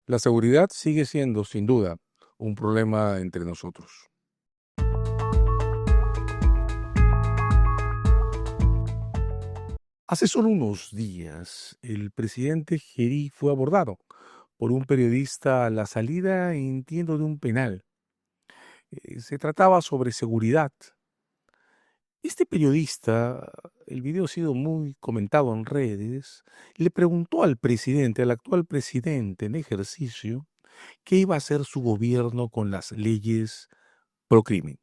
La seguridad sigue siendo, sin duda, un problema entre nosotros. Hace solo unos días, el presidente Geri fue abordado por un periodista a la salida, entiendo, de un penal. Se trataba sobre seguridad. Este periodista, el video ha sido muy comentado en redes, le preguntó al presidente, al actual presidente en ejercicio, qué iba a hacer su gobierno con las leyes pro crimen.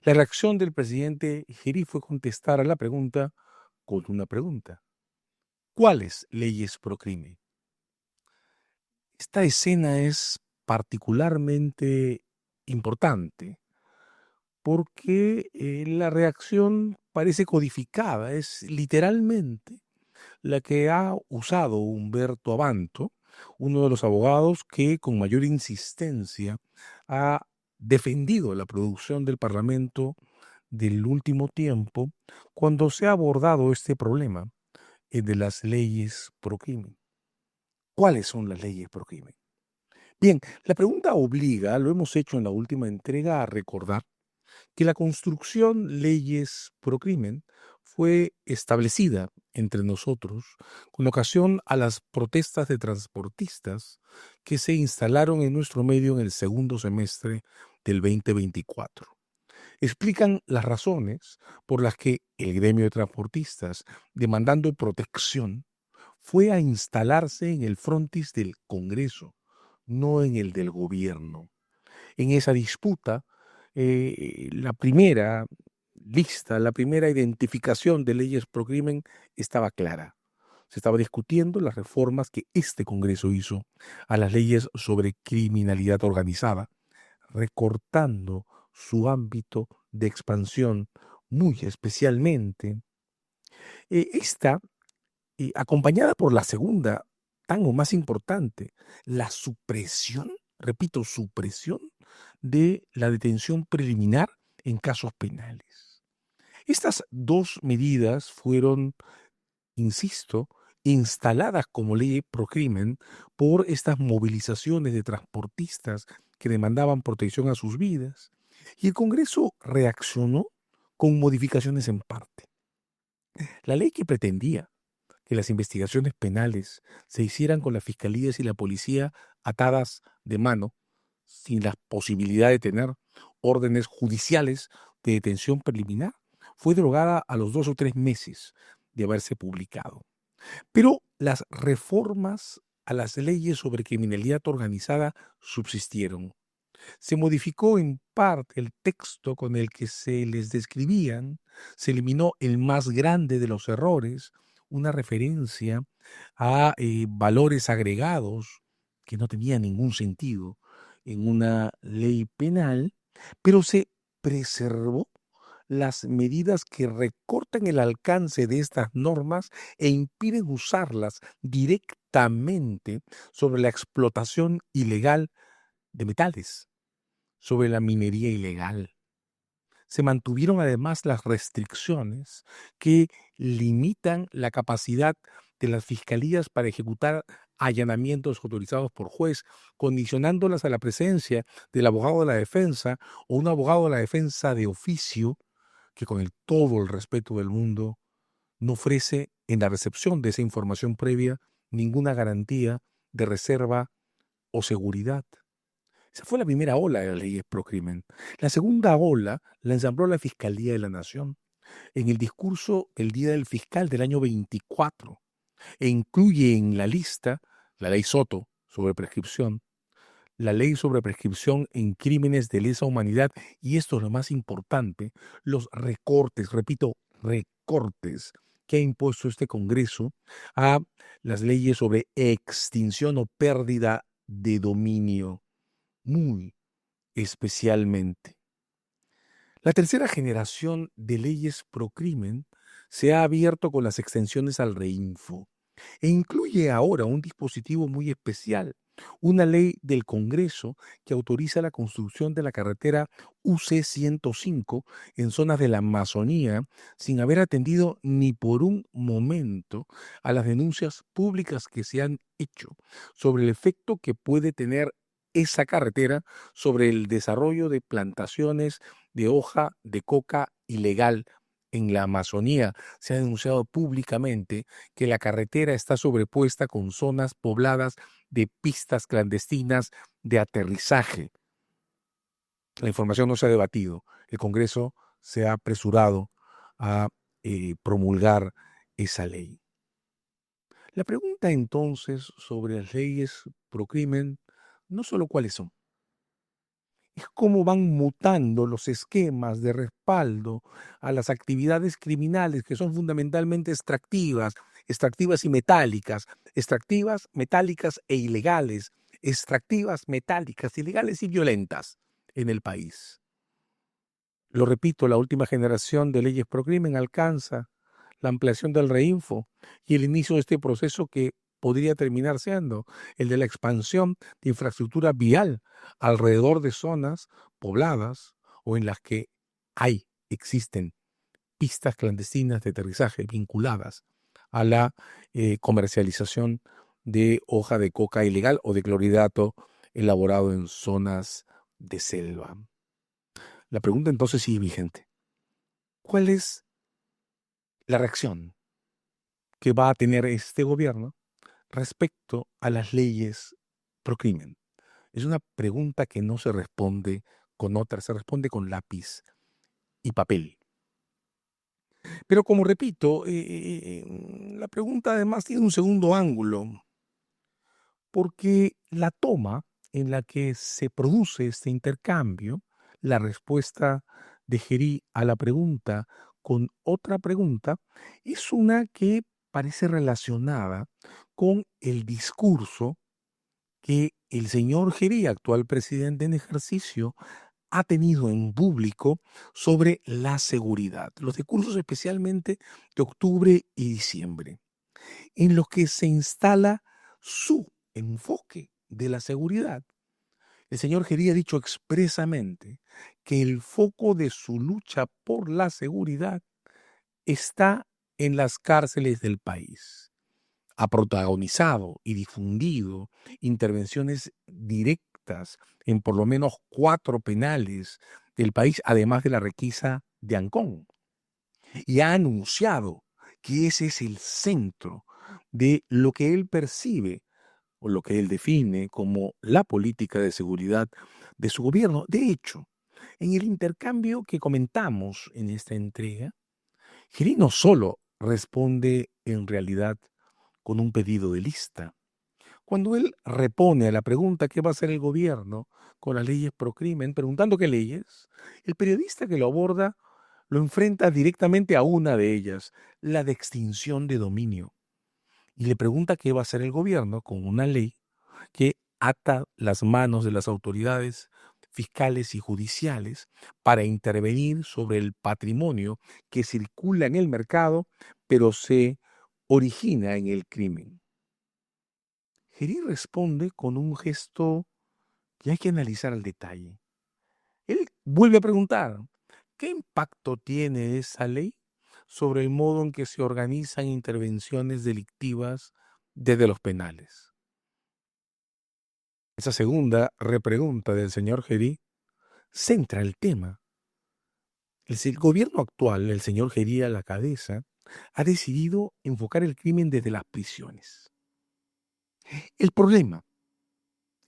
La reacción del presidente Geri fue contestar a la pregunta con una pregunta. ¿Cuáles leyes pro crimen? Esta escena es particularmente importante porque la reacción parece codificada, es literalmente la que ha usado Humberto Abanto, uno de los abogados que con mayor insistencia ha defendido la producción del Parlamento del último tiempo cuando se ha abordado este problema de las leyes pro crimen. ¿Cuáles son las leyes pro crimen? Bien, la pregunta obliga, lo hemos hecho en la última entrega, a recordar que la construcción leyes pro crimen fue establecida entre nosotros con ocasión a las protestas de transportistas que se instalaron en nuestro medio en el segundo semestre del 2024. Explican las razones por las que el gremio de transportistas, demandando protección, fue a instalarse en el frontis del Congreso, no en el del gobierno. En esa disputa, la primera lista, la primera identificación de leyes pro crimen estaba clara. Se estaba discutiendo las reformas que este Congreso hizo a las leyes sobre criminalidad organizada, recortando su ámbito de expansión muy especialmente. Esta, acompañada por la segunda, tan o más importante, la supresión, repito, supresión de la detención preliminar en casos penales. Estas dos medidas fueron, insisto, instaladas como ley pro crimen por estas movilizaciones de transportistas que demandaban protección a sus vidas, y el Congreso reaccionó con modificaciones en parte. La ley que pretendía que las investigaciones penales se hicieran con las fiscalías y la policía atadas de mano, sin la posibilidad de tener órdenes judiciales de detención preliminar, fue derogada a los 2 o 3 meses de haberse publicado. Pero las reformas a las leyes sobre criminalidad organizada subsistieron. Se modificó en parte el texto con el que se les describían, se eliminó el más grande de los errores, una referencia a valores agregados que no tenían ningún sentido en una ley penal, pero se preservó las medidas que recortan el alcance de estas normas e impiden usarlas directamente sobre la explotación ilegal de metales, sobre la minería ilegal. Se mantuvieron además las restricciones que limitan la capacidad de las fiscalías para ejecutar allanamientos autorizados por juez, condicionándolas a la presencia del abogado de la defensa o un abogado de la defensa de oficio que, con todo el respeto del mundo, no ofrece en la recepción de esa información previa ninguna garantía de reserva o seguridad. Esa fue la primera ola de las leyes pro crimen. La segunda ola la ensambló la Fiscalía de la Nación en el discurso el Día del Fiscal del año 24 e incluye en la lista la ley Soto sobre prescripción, la ley sobre prescripción en crímenes de lesa humanidad y, esto es lo más importante, los recortes, repito, recortes que ha impuesto este Congreso a las leyes sobre extinción o pérdida de dominio, muy especialmente. La tercera generación de leyes pro crimen se ha abierto con las extensiones al Reinfo e incluye ahora un dispositivo muy especial una ley del Congreso que autoriza la construcción de la carretera UC 105 en zonas de la Amazonía sin haber atendido ni por un momento a las denuncias públicas que se han hecho sobre el efecto que puede tener esa carretera sobre el desarrollo de plantaciones de hoja de coca ilegal en la Amazonía. Se ha denunciado públicamente que la carretera está sobrepuesta con zonas pobladas de pistas clandestinas de aterrizaje. La información no se ha debatido. El Congreso se ha apresurado a promulgar esa ley. La pregunta entonces sobre las leyes pro crimen no solo cuáles son, es cómo van mutando los esquemas de respaldo a las actividades criminales que son fundamentalmente extractivas y metálicas, extractivas, metálicas e ilegales, extractivas, metálicas, ilegales y violentas en el país. Lo repito, la última generación de leyes pro crimen alcanza la ampliación del reinfo y el inicio de este proceso que podría terminar siendo el de la expansión de infraestructura vial alrededor de zonas pobladas o en las que existen pistas clandestinas de aterrizaje vinculadas a la comercialización de hoja de coca ilegal o de clorhidrato elaborado en zonas de selva. La pregunta entonces sigue vigente. ¿Cuál es la reacción que va a tener este gobierno respecto a las leyes pro crimen? Es una pregunta que no se responde con otra, se responde con lápiz y papel. Pero como repito, la pregunta además tiene un segundo ángulo, porque la toma en la que se produce este intercambio, la respuesta de Gerí a la pregunta con otra pregunta, es una que parece relacionada con el discurso que el señor Gerí, actual presidente en ejercicio, ha tenido en público sobre la seguridad, los discursos especialmente de octubre y diciembre, en los que se instala su enfoque de la seguridad. El señor Gerí ha dicho expresamente que el foco de su lucha por la seguridad está en las cárceles del país. Ha protagonizado y difundido intervenciones directas en por lo menos 4 penales del país, además de la requisa de Ancón. Y ha anunciado que ese es el centro de lo que él percibe o lo que él define como la política de seguridad de su gobierno. De hecho, en el intercambio que comentamos en esta entrega, Girí no solo responde en realidad con un pedido de lista. Cuando él repone a la pregunta qué va a hacer el gobierno con las leyes pro crimen, preguntando qué leyes, el periodista que lo aborda lo enfrenta directamente a una de ellas, la de extinción de dominio, y le pregunta qué va a hacer el gobierno con una ley que ata las manos de las autoridades fiscales y judiciales para intervenir sobre el patrimonio que circula en el mercado, pero se origina en el crimen. Gerí responde con un gesto que hay que analizar al detalle. Él vuelve a preguntar, ¿qué impacto tiene esa ley sobre el modo en que se organizan intervenciones delictivas desde los penales? Esa segunda repregunta del señor Gerí centra el tema. El gobierno actual, el señor Gerí a la cabeza, ha decidido enfocar el crimen desde las prisiones. El problema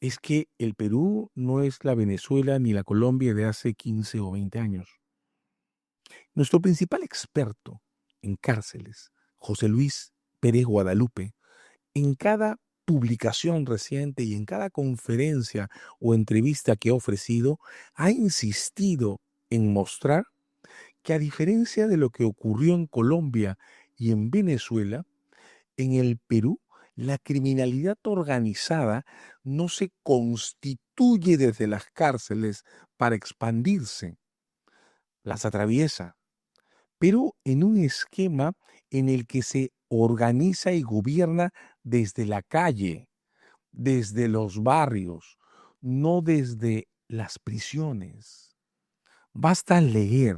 es que el Perú no es la Venezuela ni la Colombia de hace 15 o 20 años. Nuestro principal experto en cárceles, José Luis Pérez Guadalupe, en cada publicación reciente y en cada conferencia o entrevista que ha ofrecido, ha insistido en mostrar que a diferencia de lo que ocurrió en Colombia y en Venezuela, en el Perú la criminalidad organizada no se constituye desde las cárceles para expandirse, las atraviesa, pero en un esquema en el que se organiza y gobierna desde la calle, desde los barrios, no desde las prisiones. Basta leer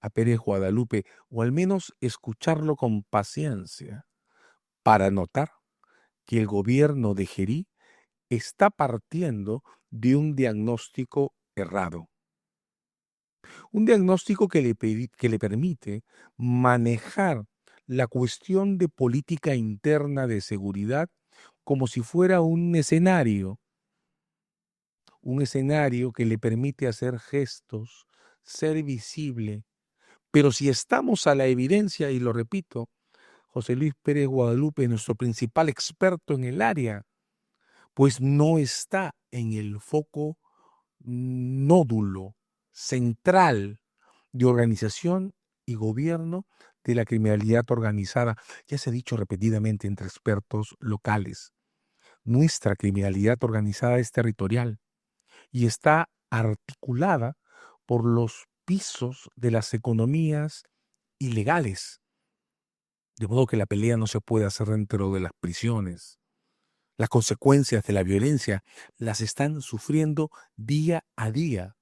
a Pérez Guadalupe o al menos escucharlo con paciencia para notar que el gobierno de Gerí está partiendo de un diagnóstico errado. Un diagnóstico que le permite manejar la cuestión de política interna de seguridad como si fuera un escenario que le permite hacer gestos, ser visible. Pero si estamos a la evidencia, y lo repito, José Luis Pérez Guadalupe, nuestro principal experto en el área, pues no está en el foco nódulo central de organización y gobierno de la criminalidad organizada. Ya se ha dicho repetidamente entre expertos locales, nuestra criminalidad organizada es territorial y está articulada por los pisos de las economías ilegales, de modo que la pelea no se puede hacer dentro de las prisiones. Las consecuencias de la violencia las están sufriendo día a día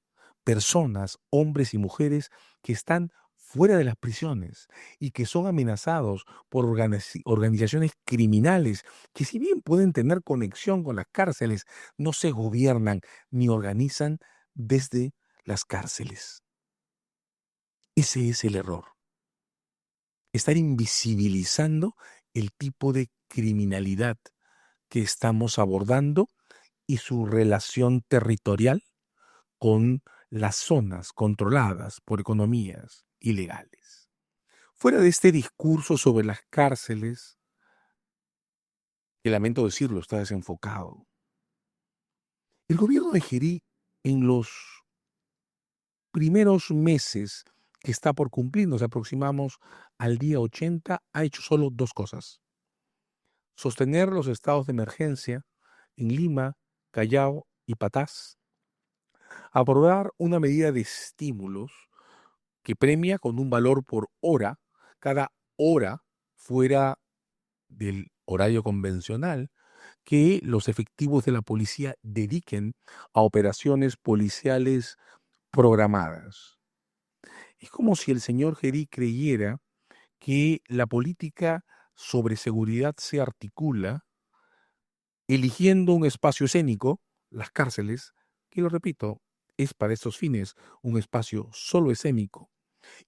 personas, hombres y mujeres que están fuera de las prisiones y que son amenazados por organizaciones criminales que, si bien pueden tener conexión con las cárceles, no se gobiernan ni organizan desde las cárceles. Ese es el error. Estar invisibilizando el tipo de criminalidad que estamos abordando y su relación territorial con las zonas controladas por economías ilegales. Fuera de este discurso sobre las cárceles, que lamento decirlo, está desenfocado, el gobierno de Gerí en los primeros meses que está por cumplir, nos aproximamos al día 80, ha hecho solo dos cosas: sostener los estados de emergencia en Lima, Callao y Patás, aprobar una medida de estímulos que premia con un valor por hora, cada hora fuera del horario convencional, que los efectivos de la policía dediquen a operaciones policiales programadas. Es como si el señor Gerí creyera que la política sobre seguridad se articula eligiendo un espacio escénico, las cárceles, que lo repito, es para estos fines un espacio solo escénico,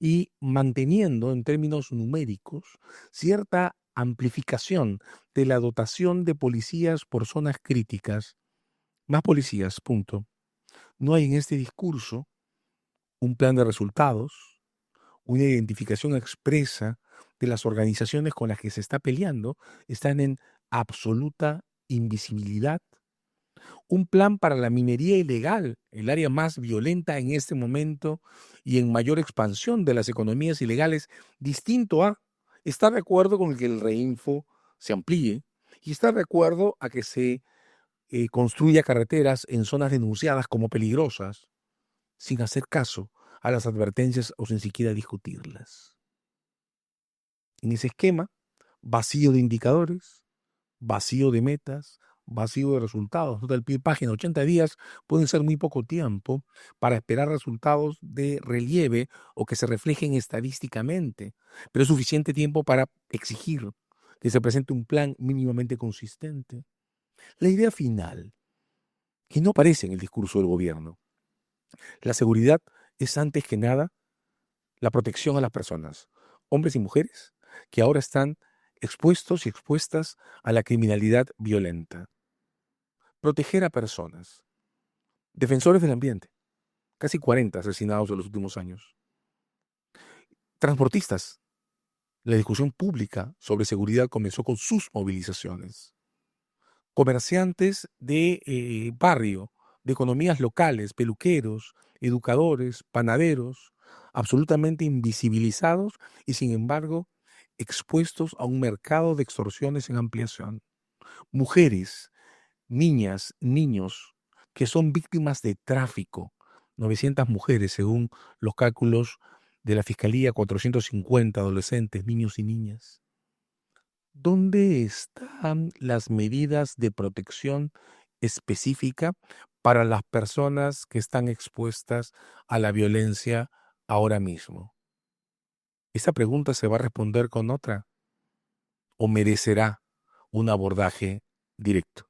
y manteniendo en términos numéricos cierta amplificación de la dotación de policías por zonas críticas. Más policías, punto. No hay en este discurso un plan de resultados, una identificación expresa de las organizaciones con las que se está peleando, están en absoluta invisibilidad. Un plan para la minería ilegal, el área más violenta en este momento y en mayor expansión de las economías ilegales, distinto a estar de acuerdo con que el Reinfo se amplíe y estar de acuerdo a que se construya carreteras en zonas denunciadas como peligrosas, sin hacer caso a las advertencias o sin siquiera discutirlas. En ese esquema, vacío de indicadores, vacío de metas, vacío de resultados. Nota al pie de página, 80 días pueden ser muy poco tiempo para esperar resultados de relieve o que se reflejen estadísticamente, pero es suficiente tiempo para exigir que se presente un plan mínimamente consistente. La idea final, que no aparece en el discurso del gobierno: la seguridad es antes que nada la protección a las personas, hombres y mujeres, que ahora están expuestos y expuestas a la criminalidad violenta. Proteger a personas. Defensores del ambiente, casi 40 asesinados en los últimos años. Transportistas. La discusión pública sobre seguridad comenzó con sus movilizaciones. Comerciantes de barrio, de economías locales, peluqueros, educadores, panaderos, absolutamente invisibilizados y, sin embargo, expuestos a un mercado de extorsiones en ampliación. Mujeres, niñas, niños que son víctimas de tráfico. 900 mujeres, según los cálculos de la Fiscalía, 450 adolescentes, niños y niñas. ¿dónde están las medidas de protección específica para las personas que están expuestas a la violencia ahora mismo? ¿Esa pregunta se va a responder con otra o merecerá un abordaje directo?